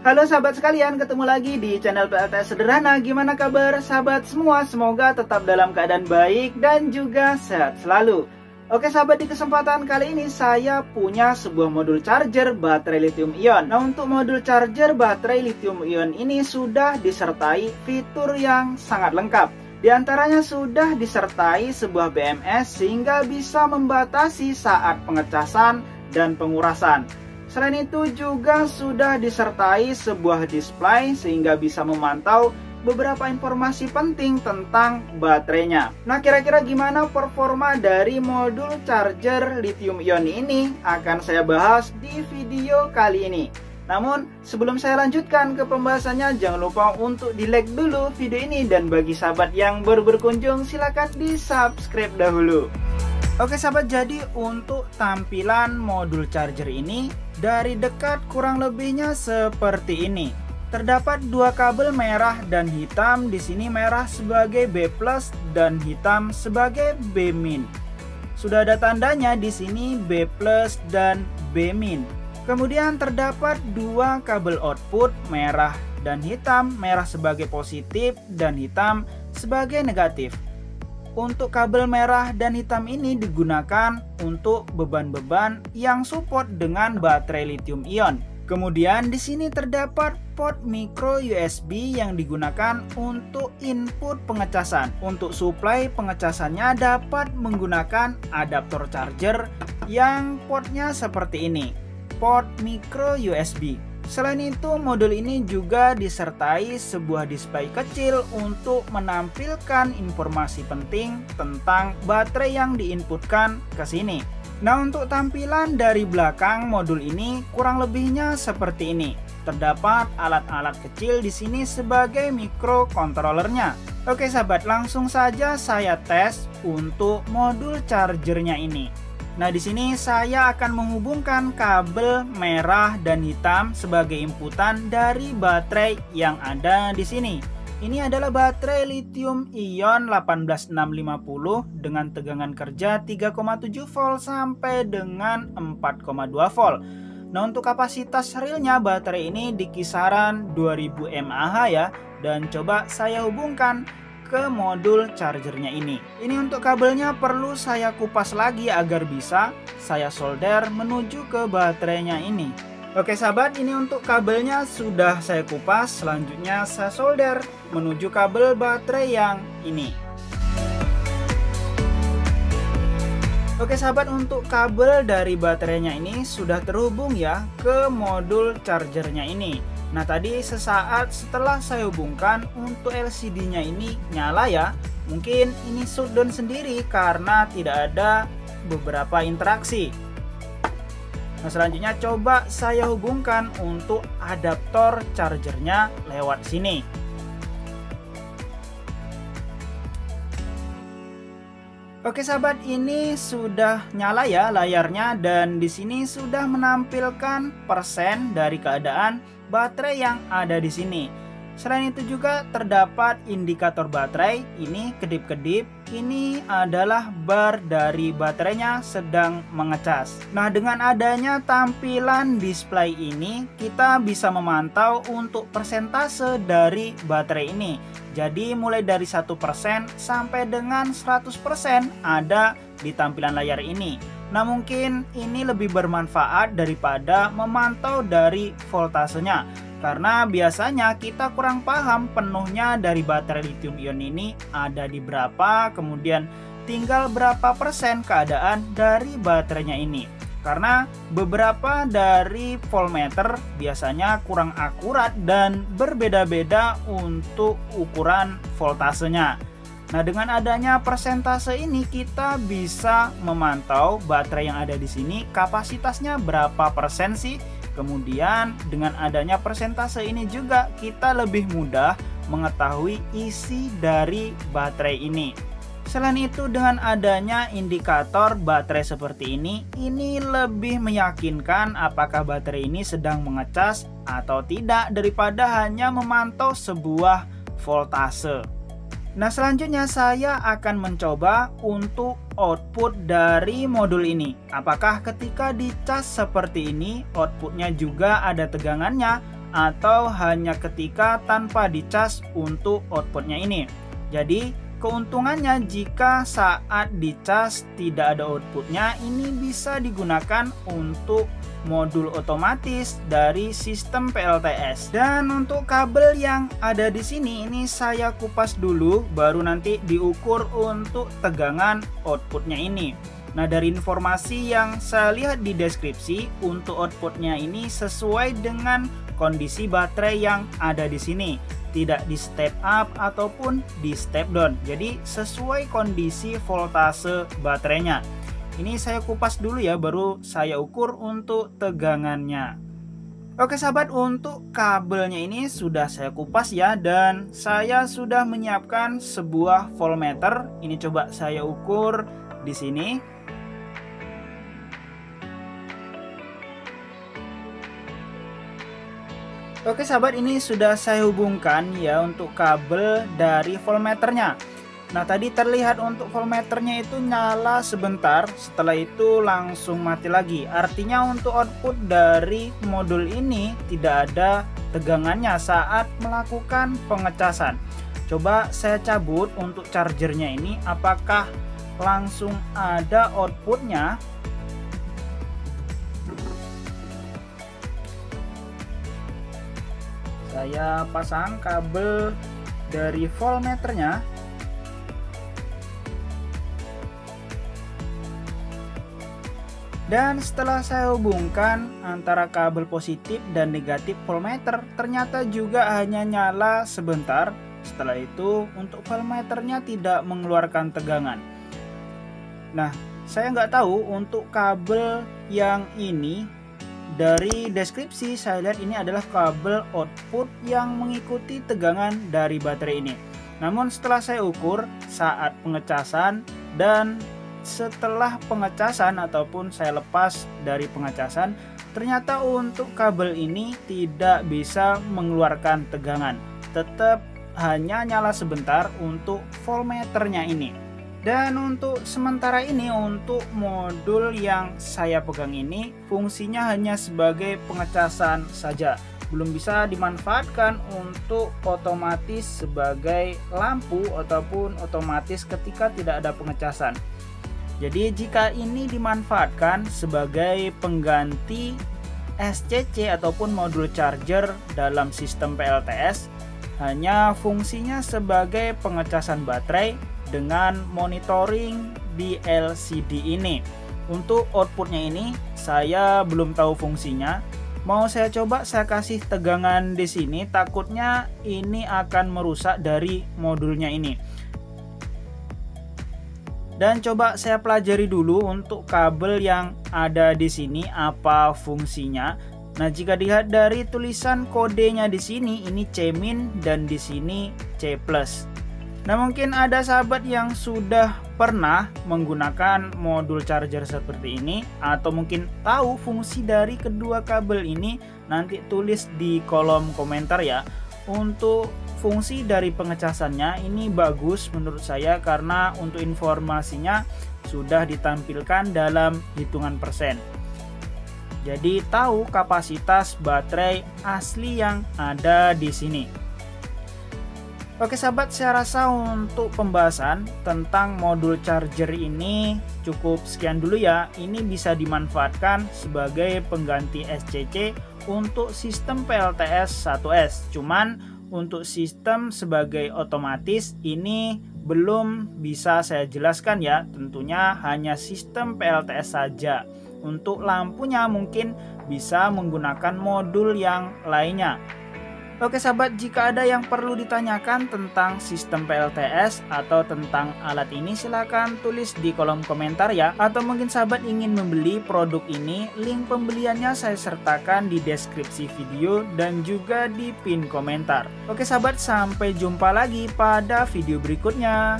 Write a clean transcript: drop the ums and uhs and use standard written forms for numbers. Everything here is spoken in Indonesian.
Halo sahabat sekalian, ketemu lagi di channel PLTS Sederhana. Gimana kabar sahabat semua? Semoga tetap dalam keadaan baik dan juga sehat selalu. Oke sahabat, di kesempatan kali ini saya punya sebuah modul charger baterai lithium ion. Nah, untuk modul charger baterai lithium ion ini sudah disertai fitur yang sangat lengkap. Di antaranya sudah disertai sebuah BMS sehingga bisa membatasi saat pengecasan dan pengurasan. Selain itu juga sudah disertai sebuah display sehingga bisa memantau beberapa informasi penting tentang baterainya. Nah, kira-kira gimana performa dari modul charger lithium ion ini akan saya bahas di video kali ini. Namun, sebelum saya lanjutkan ke pembahasannya, jangan lupa untuk di-like dulu video ini, dan bagi sahabat yang baru berkunjung silahkan di-subscribe dahulu. Oke sahabat, jadi untuk tampilan modul charger ini dari dekat kurang lebihnya seperti ini. Terdapat dua kabel merah dan hitam. Di sini merah sebagai B+ dan hitam sebagai B-. Sudah ada tandanya di sini B+ dan B-. Kemudian terdapat dua kabel output merah dan hitam, merah sebagai positif dan hitam sebagai negatif. Untuk kabel merah dan hitam ini digunakan untuk beban-beban yang support dengan baterai lithium ion. Kemudian di sini terdapat port micro USB yang digunakan untuk input pengecasan. Untuk suplai pengecasannya dapat menggunakan adaptor charger yang portnya seperti ini, port micro USB. Selain itu, modul ini juga disertai sebuah display kecil untuk menampilkan informasi penting tentang baterai yang diinputkan ke sini. Nah, untuk tampilan dari belakang modul ini kurang lebihnya seperti ini. Terdapat alat-alat kecil di sini sebagai microcontrollernya. Oke sahabat, langsung saja saya tes untuk modul chargernya ini. Nah, di sini saya akan menghubungkan kabel merah dan hitam sebagai inputan dari baterai yang ada di sini. Ini adalah baterai lithium ion 18650 dengan tegangan kerja 3,7 volt sampai dengan 4,2 volt. Nah, untuk kapasitas realnya baterai ini di kisaran 2000 mAh ya. Dan coba saya hubungkan ke modul chargernya ini. Ini untuk kabelnya perlu saya kupas lagi agar bisa saya solder menuju ke baterainya ini. Oke sahabat, ini untuk kabelnya sudah saya kupas. Selanjutnya saya solder menuju kabel baterai yang ini. Oke sahabat, untuk kabel dari baterainya ini sudah terhubung ya ke modul chargernya ini. Nah, tadi sesaat setelah saya hubungkan, untuk LCD-nya ini nyala ya. Mungkin ini shutdown sendiri karena tidak ada beberapa interaksi. Nah, selanjutnya coba saya hubungkan untuk adaptor chargernya lewat sini. Oke sahabat, ini sudah nyala ya layarnya, dan di sini sudah menampilkan persen dari keadaan baterai yang ada di sini. Selain itu juga terdapat indikator baterai, ini kedip-kedip. Ini adalah bar dari baterainya sedang mengecas. Nah, dengan adanya tampilan display ini, kita bisa memantau untuk persentase dari baterai ini. Jadi mulai dari 1% sampai dengan 100% ada di tampilan layar ini. Nah, mungkin ini lebih bermanfaat daripada memantau dari voltasenya, karena biasanya kita kurang paham penuhnya dari baterai lithium ion ini ada di berapa, kemudian tinggal berapa persen keadaan dari baterainya ini. Karena beberapa dari voltmeter biasanya kurang akurat dan berbeda-beda untuk ukuran voltasenya. Nah, dengan adanya persentase ini kita bisa memantau baterai yang ada di sini kapasitasnya berapa persen sih. Kemudian dengan adanya persentase ini juga kita lebih mudah mengetahui isi dari baterai ini. Selain itu, dengan adanya indikator baterai seperti ini lebih meyakinkan apakah baterai ini sedang mengecas atau tidak daripada hanya memantau sebuah voltase. Nah, selanjutnya saya akan mencoba untuk output dari modul ini. Apakah ketika dicas seperti ini outputnya juga ada tegangannya atau hanya ketika tanpa dicas untuk outputnya ini. Jadi keuntungannya jika saat dicas tidak ada outputnya, ini bisa digunakan untuk modul otomatis dari sistem PLTS. Dan untuk kabel yang ada di sini ini saya kupas dulu, baru nanti diukur untuk tegangan outputnya ini. Nah, dari informasi yang saya lihat di deskripsi, untuk outputnya ini sesuai dengan kondisi baterai yang ada di sini, tidak di step up ataupun di step down. Jadi sesuai kondisi voltase baterainya. Ini saya kupas dulu ya, baru saya ukur untuk tegangannya. Oke sahabat, untuk kabelnya ini sudah saya kupas ya, dan saya sudah menyiapkan sebuah voltmeter. Ini coba saya ukur di sini. Oke sahabat, ini sudah saya hubungkan ya untuk kabel dari voltmeternya. Nah, tadi terlihat untuk voltmeternya itu nyala sebentar, setelah itu langsung mati lagi. Artinya untuk output dari modul ini tidak ada tegangannya saat melakukan pengecasan. Coba saya cabut untuk chargernya ini, apakah langsung ada outputnya? Saya pasang kabel dari voltmeternya. Dan setelah saya hubungkan antara kabel positif dan negatif voltmeter, ternyata juga hanya nyala sebentar. Setelah itu untuk voltmeternya tidak mengeluarkan tegangan. Nah, saya nggak tahu untuk kabel yang ini, dari deskripsi saya lihat ini adalah kabel output yang mengikuti tegangan dari baterai ini. Namun setelah saya ukur saat pengecasan dan setelah pengecasan ataupun saya lepas dari pengecasan, ternyata untuk kabel ini tidak bisa mengeluarkan tegangan, tetap hanya nyala sebentar untuk voltmeternya ini. Dan untuk sementara ini, untuk modul yang saya pegang ini fungsinya hanya sebagai pengecasan saja, belum bisa dimanfaatkan untuk otomatis sebagai lampu ataupun otomatis ketika tidak ada pengecasan. Jadi jika ini dimanfaatkan sebagai pengganti SCC ataupun modul charger dalam sistem PLTS, hanya fungsinya sebagai pengecasan baterai dengan monitoring di LCD ini. Untuk outputnya ini saya belum tahu fungsinya. Mau saya coba saya kasih tegangan di sini, takutnya ini akan merusak dari modulnya ini. Dan coba saya pelajari dulu untuk kabel yang ada di sini apa fungsinya. Nah, jika dilihat dari tulisan kodenya di sini, ini C- dan di sini C+. Nah, mungkin ada sahabat yang sudah pernah menggunakan modul charger seperti ini, atau mungkin tahu fungsi dari kedua kabel ini, nanti tulis di kolom komentar ya. Untuk fungsi dari pengecasannya ini bagus menurut saya, karena untuk informasinya sudah ditampilkan dalam hitungan persen. Jadi tahu kapasitas baterai asli yang ada di sini. Oke sahabat, saya rasa untuk pembahasan tentang modul charger ini cukup sekian dulu ya. Ini bisa dimanfaatkan sebagai pengganti SCC untuk sistem PLTS 1S. Cuman untuk sistem sebagai otomatis ini belum bisa saya jelaskan ya. Tentunya hanya sistem PLTS saja. Untuk lampunya mungkin bisa menggunakan modul yang lainnya. Oke sahabat, jika ada yang perlu ditanyakan tentang sistem PLTS atau tentang alat ini, silahkan tulis di kolom komentar ya. Atau mungkin sahabat ingin membeli produk ini, link pembeliannya saya sertakan di deskripsi video dan juga di pin komentar. Oke sahabat, sampai jumpa lagi pada video berikutnya.